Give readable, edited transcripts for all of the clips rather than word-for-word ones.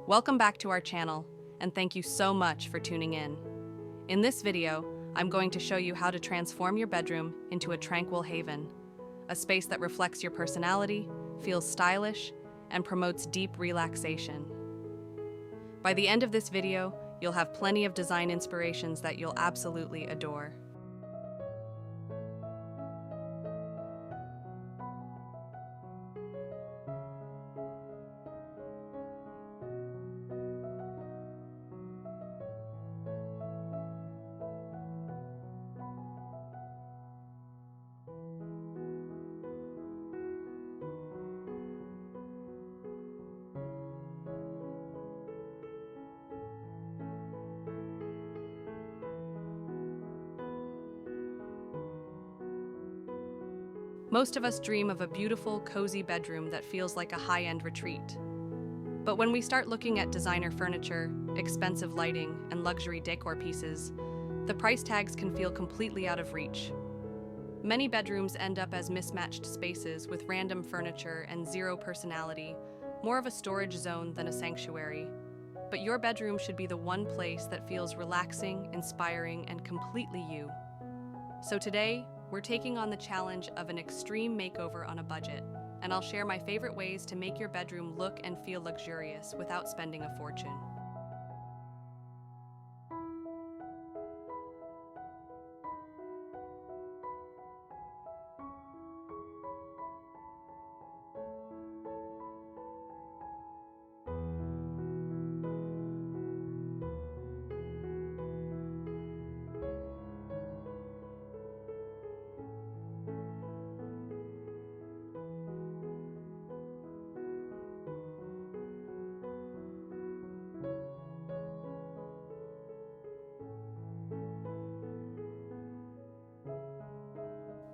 Welcome back to our channel, and thank you so much for tuning in. In this video, I'm going to show you how to transform your bedroom into a tranquil haven, a space that reflects your personality, feels stylish, and promotes deep relaxation. By the end of this video, you'll have plenty of design inspirations that you'll absolutely adore. Most of us dream of a beautiful, cozy bedroom that feels like a high-end retreat. But when we start looking at designer furniture, expensive lighting, and luxury decor pieces, the price tags can feel completely out of reach. Many bedrooms end up as mismatched spaces with random furniture and zero personality, more of a storage zone than a sanctuary. But your bedroom should be the one place that feels relaxing, inspiring, and completely you. So today, we're taking on the challenge of an extreme makeover on a budget, and I'll share my favorite ways to make your bedroom look and feel luxurious without spending a fortune.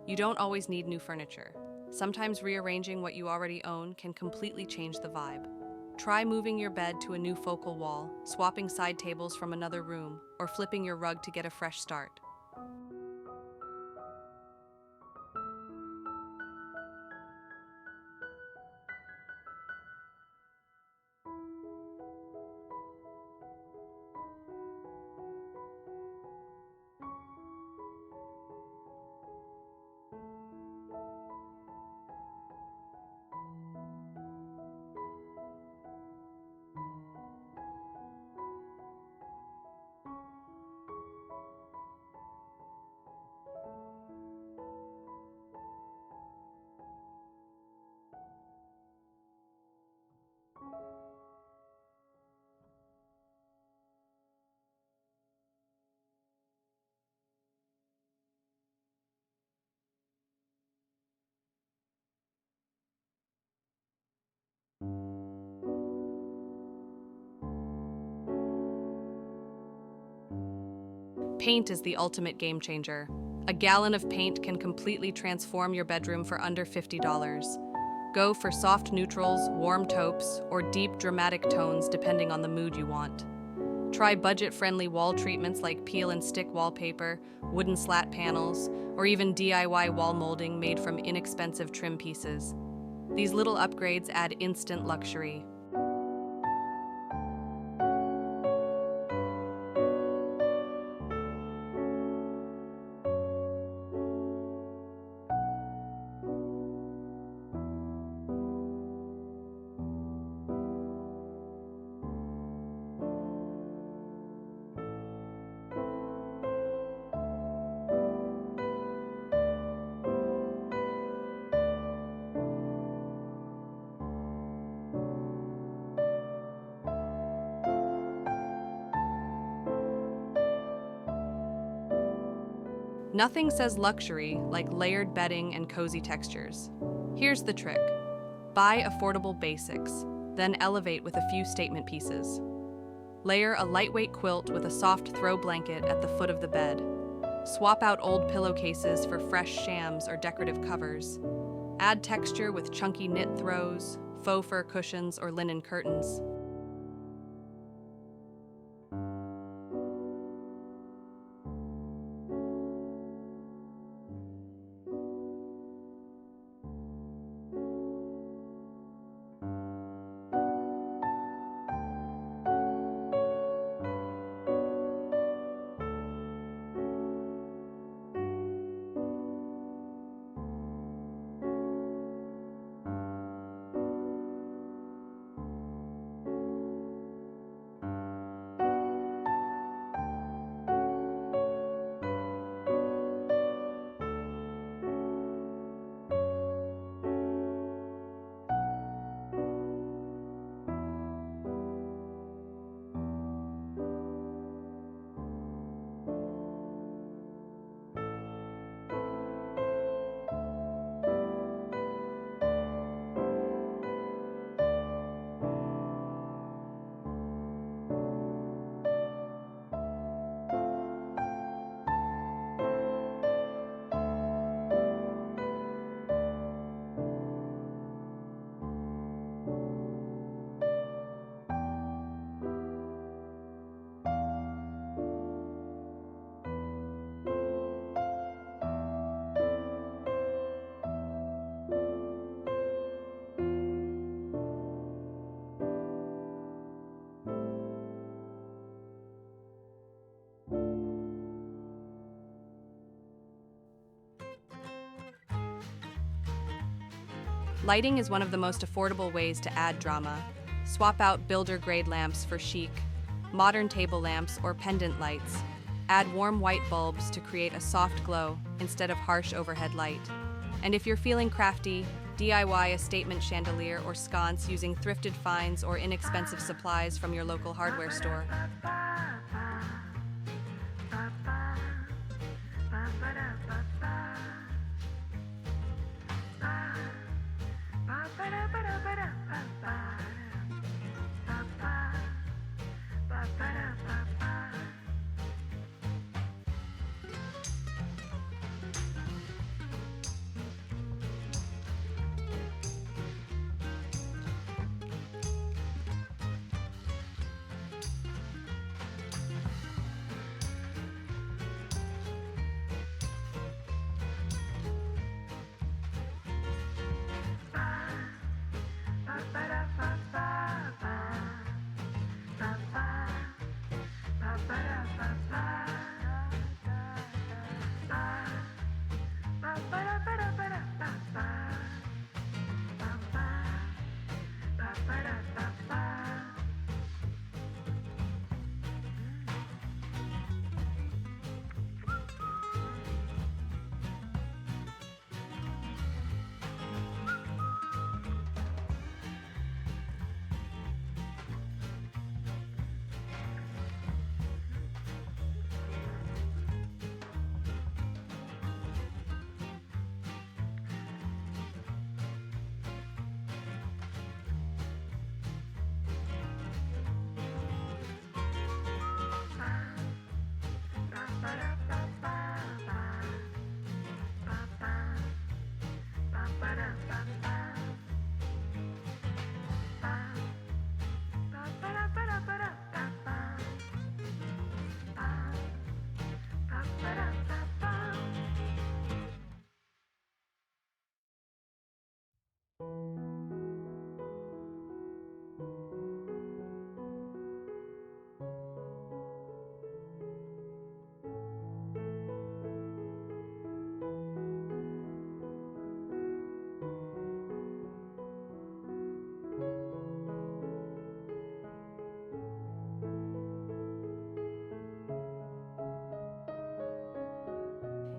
You don't always need new furniture. Sometimes rearranging what you already own can completely change the vibe. Try moving your bed to a new focal wall, swapping side tables from another room, or flipping your rug to get a fresh start. Paint is the ultimate game changer. A gallon of paint can completely transform your bedroom for under $50. Go for soft neutrals, warm taupes, or deep dramatic tones depending on the mood you want. Try budget-friendly wall treatments like peel and stick wallpaper, wooden slat panels, or even DIY wall molding made from inexpensive trim pieces. These little upgrades add instant luxury. Nothing says luxury like layered bedding and cozy textures. Here's the trick. Buy affordable basics, then elevate with a few statement pieces. Layer a lightweight quilt with a soft throw blanket at the foot of the bed. Swap out old pillowcases for fresh shams or decorative covers. Add texture with chunky knit throws, faux fur cushions, or linen curtains. Lighting is one of the most affordable ways to add drama. Swap out builder-grade lamps for chic, modern table lamps or pendant lights. Add warm white bulbs to create a soft glow instead of harsh overhead light. And if you're feeling crafty, DIY a statement chandelier or sconce using thrifted finds or inexpensive supplies from your local hardware store.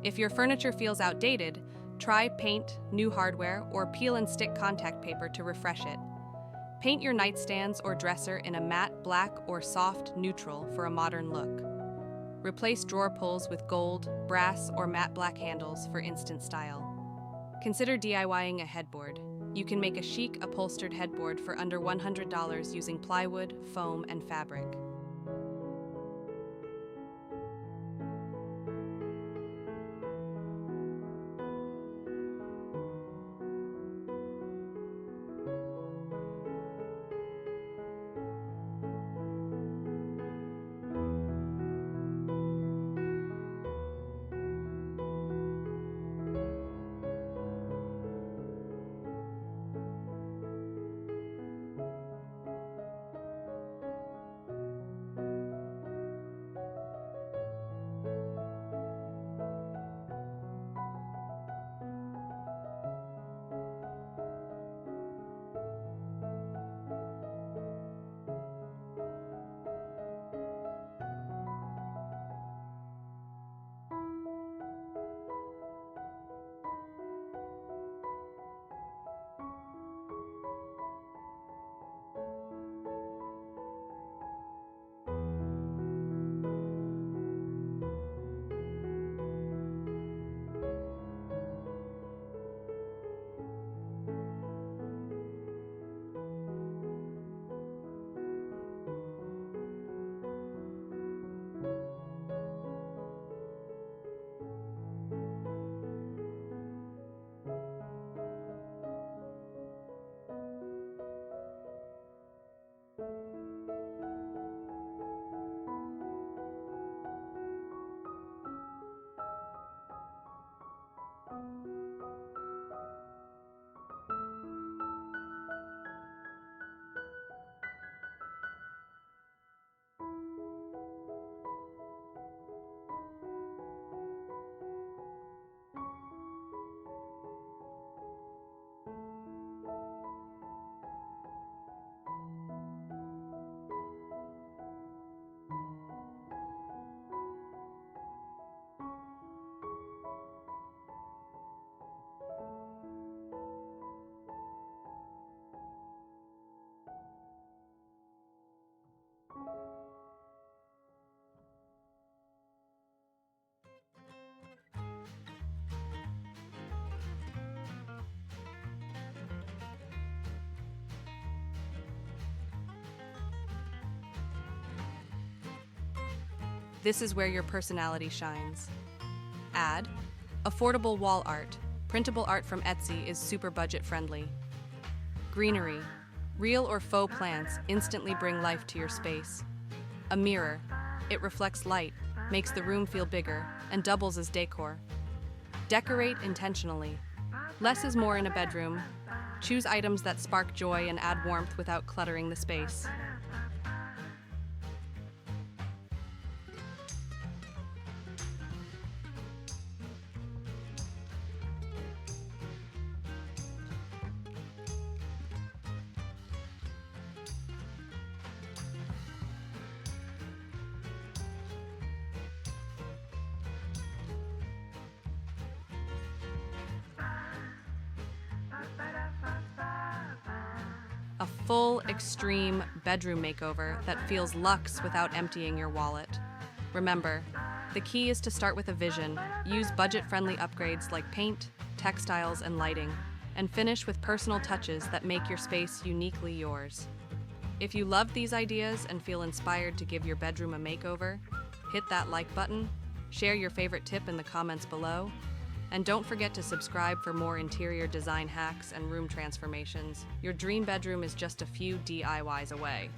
If your furniture feels outdated, try paint, new hardware, or peel and stick contact paper to refresh it. Paint your nightstands or dresser in a matte black or soft neutral for a modern look. Replace drawer pulls with gold, brass, or matte black handles for instant style. Consider DIYing a headboard. You can make a chic upholstered headboard for under $100 using plywood, foam, and fabric. This is where your personality shines. Add affordable wall art. Printable art from Etsy is super budget friendly. Greenery. Real or faux plants instantly bring life to your space. A mirror. It reflects light, makes the room feel bigger, and doubles as decor. Decorate intentionally. Less is more in a bedroom. Choose items that spark joy and add warmth without cluttering the space. A full, extreme bedroom makeover that feels luxe without emptying your wallet. Remember, the key is to start with a vision, use budget-friendly upgrades like paint, textiles, and lighting, and finish with personal touches that make your space uniquely yours. If you love these ideas and feel inspired to give your bedroom a makeover, hit that like button, share your favorite tip in the comments below, and don't forget to subscribe for more interior design hacks and room transformations. Your dream bedroom is just a few DIYs away.